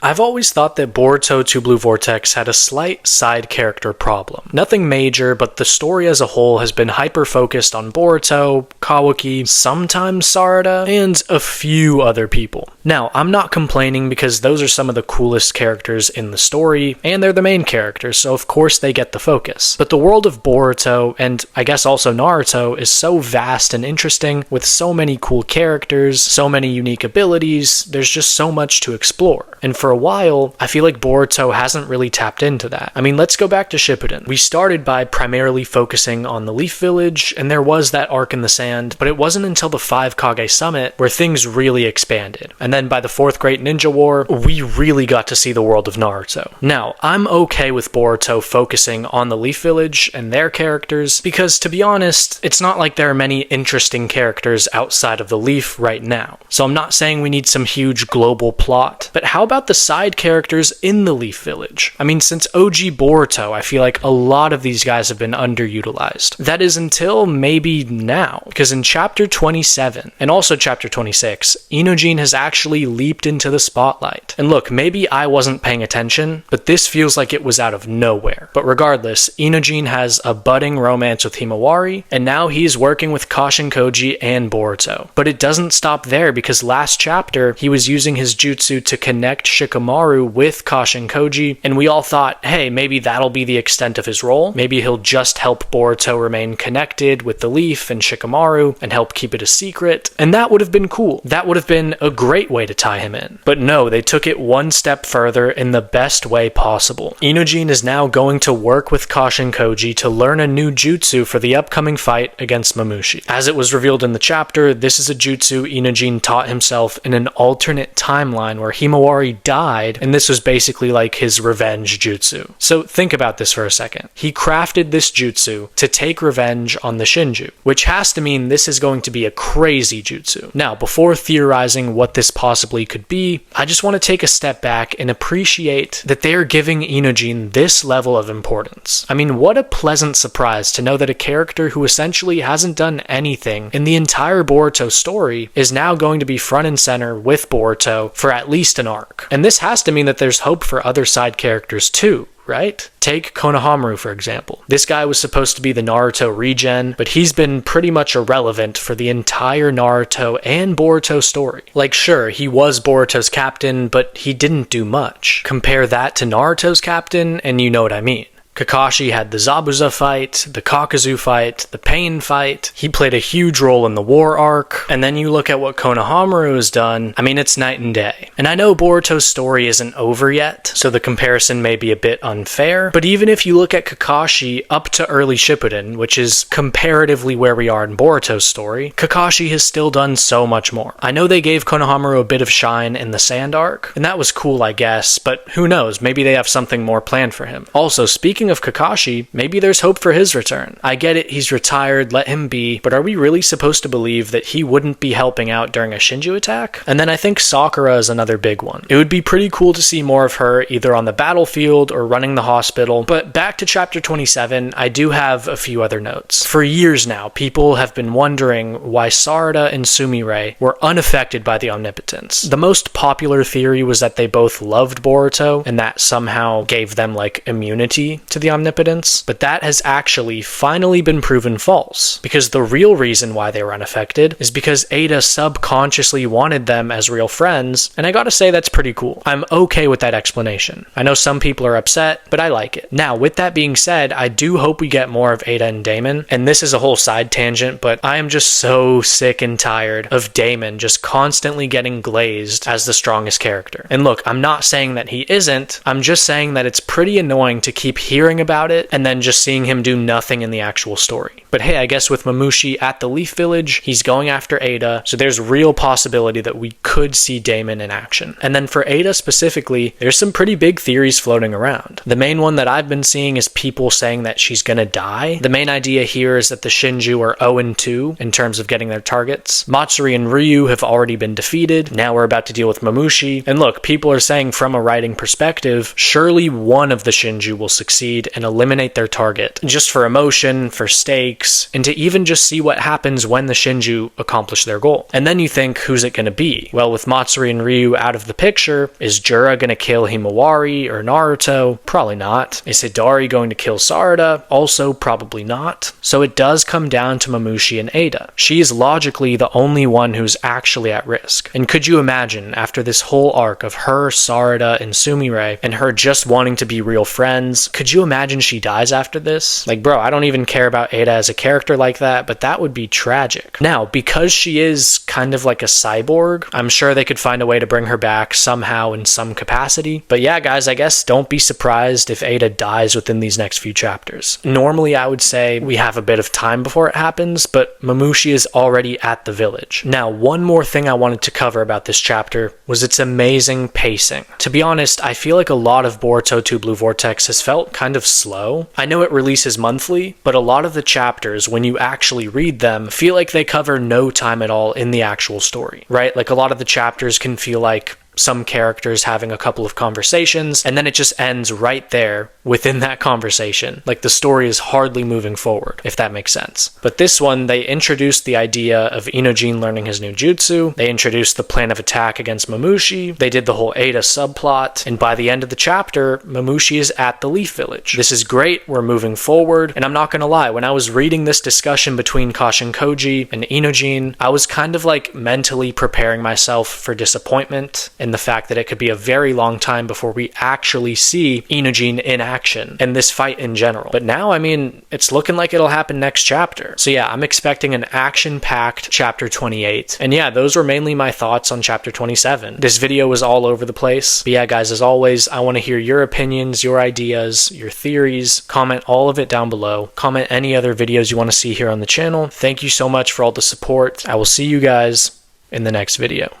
I've always thought that Boruto 2 Blue Vortex had a slight side character problem. Nothing major, but the story as a whole has been hyper-focused on Boruto, Kawaki, sometimes Sarada, and a few other people. Now, I'm not complaining because those are some of the coolest characters in the story, and they're the main characters, so of course they get the focus. But the world of Boruto, and I guess also Naruto, is so vast and interesting, with so many cool characters, so many unique abilities, there's just so much to explore. And for a while, I feel like Boruto hasn't really tapped into that. I mean, let's go back to Shippuden. We started by primarily focusing on the Leaf Village, and there was that arc in the sand, but it wasn't until the 5 Kage Summit where things really expanded. And then by the 4th Great Ninja War, we really got to see the world of Naruto. Now, I'm okay with Boruto focusing on the Leaf Village and their characters, because to be honest, it's not like there are many interesting characters outside of the Leaf right now. So I'm not saying we need some huge global plot, but how about the side characters in the Leaf Village? I mean, since OG Boruto, I feel like a lot of these guys have been underutilized. That is until maybe now, because in chapter 27, and also chapter 26, Inojin has actually leaped into the spotlight. And look, maybe I wasn't paying attention, but this feels like it was out of nowhere. But regardless, Inojin has a budding romance with Himawari, and now he's working with Kashin Koji and Boruto. But it doesn't stop there, because last chapter, he was using his jutsu to connect Shikamaru with Kashin Koji, and we all thought, hey, maybe that'll be the extent of his role. Maybe he'll just help Boruto remain connected with the Leaf and Shikamaru, and help keep it a secret, and that would have been cool. That would have been a great way to tie him in. But no, they took it one step further in the best way possible. Inojin is now going to work with Kashin Koji to learn a new jutsu for the upcoming fight against Mamushi. As it was revealed in the chapter, this is a jutsu Inojin taught himself in an alternate timeline where Himawari died, and this was basically like his revenge jutsu. So think about this for a second. He crafted this jutsu to take revenge on the Shinju, which has to mean this is going to be a crazy jutsu. Now, before theorizing what this possibly could be, I just want to take a step back and appreciate that they are giving Inojin this level of importance. I mean, what a pleasant surprise to know that a character who essentially hasn't done anything in the entire Boruto story is now going to be front and center with Boruto for at least an arc. And this has to mean that there's hope for other side characters too, right? Take Konohamaru, for example. This guy was supposed to be the Naruto regen, but he's been pretty much irrelevant for the entire Naruto and Boruto story. Like, sure, he was Boruto's captain, but he didn't do much. Compare that to Naruto's captain, and you know what I mean. Kakashi had the Zabuza fight, the Kakuzu fight, the Pain fight. He played a huge role in the war arc. And then you look at what Konohamaru has done. I mean, it's night and day. And I know Boruto's story isn't over yet, so the comparison may be a bit unfair. But even if you look at Kakashi up to early Shippuden, which is comparatively where we are in Boruto's story, Kakashi has still done so much more. I know they gave Konohamaru a bit of shine in the Sand arc, and that was cool, I guess, but who knows, maybe they have something more planned for him. Also, speaking of Kakashi, maybe there's hope for his return. I get it, he's retired, let him be, but are we really supposed to believe that he wouldn't be helping out during a Shinju attack? And then I think Sakura is another big one. It would be pretty cool to see more of her either on the battlefield or running the hospital. But back to chapter 27, I do have a few other notes. For years now, people have been wondering why Sarada and Sumire were unaffected by the omnipotence. The most popular theory was that they both loved Boruto, and that somehow gave them like immunity to the omnipotence, but that has actually finally been proven false, because the real reason why they were unaffected is because Ada subconsciously wanted them as real friends, and I gotta say that's pretty cool. I'm okay with that explanation. I know some people are upset, but I like it. Now, with that being said, I do hope we get more of Ada and Daemon, and this is a whole side tangent, but I am just so sick and tired of Daemon just constantly getting glazed as the strongest character. And look, I'm not saying that he isn't, I'm just saying that it's pretty annoying to keep hearing about it and then just seeing him do nothing in the actual story. But hey, I guess with Mamushi at the Leaf Village, he's going after Ada, so there's real possibility that we could see Daemon in action. And then for Ada specifically, there's some pretty big theories floating around. The main one that I've been seeing is people saying that she's gonna die. The main idea here is that the Shinju are 0-2 in terms of getting their targets. Matsuri and Ryu have already been defeated. Now we're about to deal with Mamushi. And look, people are saying from a writing perspective, surely one of the Shinju will succeed succeed and eliminate their target, just for emotion, for stakes, and to even just see what happens when the Shinju accomplish their goal. And then you think, who's it going to be? Well, with Matsuri and Ryu out of the picture, is Jura going to kill Himawari or Naruto? Probably not. Is Hidari going to kill Sarada? Also probably not. So it does come down to Mamushi and Ada. She is logically the only one who's actually at risk. And could you imagine, after this whole arc of her, Sarada, and Sumire, and her just wanting to be real friends, could you imagine she dies after this? Like, bro, I don't even care about Ada as a character like that, but that would be tragic. Now, because she is kind of like a cyborg, I'm sure they could find a way to bring her back somehow in some capacity. But yeah, guys, I guess don't be surprised if Ada dies within these next few chapters. Normally, I would say we have a bit of time before it happens, but Mamushi is already at the village. Now, one more thing I wanted to cover about this chapter was its amazing pacing. To be honest, I feel like a lot of Boruto 2 Blue Vortex has felt kind of slow. I know it releases monthly, but a lot of the chapters, when you actually read them, feel like they cover no time at all in the actual story, right? Like a lot of the chapters can feel like some characters having a couple of conversations, and then it just ends right there within that conversation. Like the story is hardly moving forward, if that makes sense. But this one, they introduced the idea of Inojin learning his new jutsu, they introduced the plan of attack against Mamushi, they did the whole Ada subplot, and by the end of the chapter, Mamushi is at the Leaf Village. This is great, we're moving forward, and I'm not gonna lie, when I was reading this discussion between Kashin Koji and Inojin, I was kind of like mentally preparing myself for disappointment, and the fact that it could be a very long time before we actually see Inojin in action and this fight in general. But now, I mean, it's looking like it'll happen next chapter. So yeah, I'm expecting an action-packed chapter 28. And yeah, those were mainly my thoughts on chapter 27. This video was all over the place. But yeah, guys, as always, I want to hear your opinions, your ideas, your theories. Comment all of it down below. Comment any other videos you want to see here on the channel. Thank you so much for all the support. I will see you guys in the next video.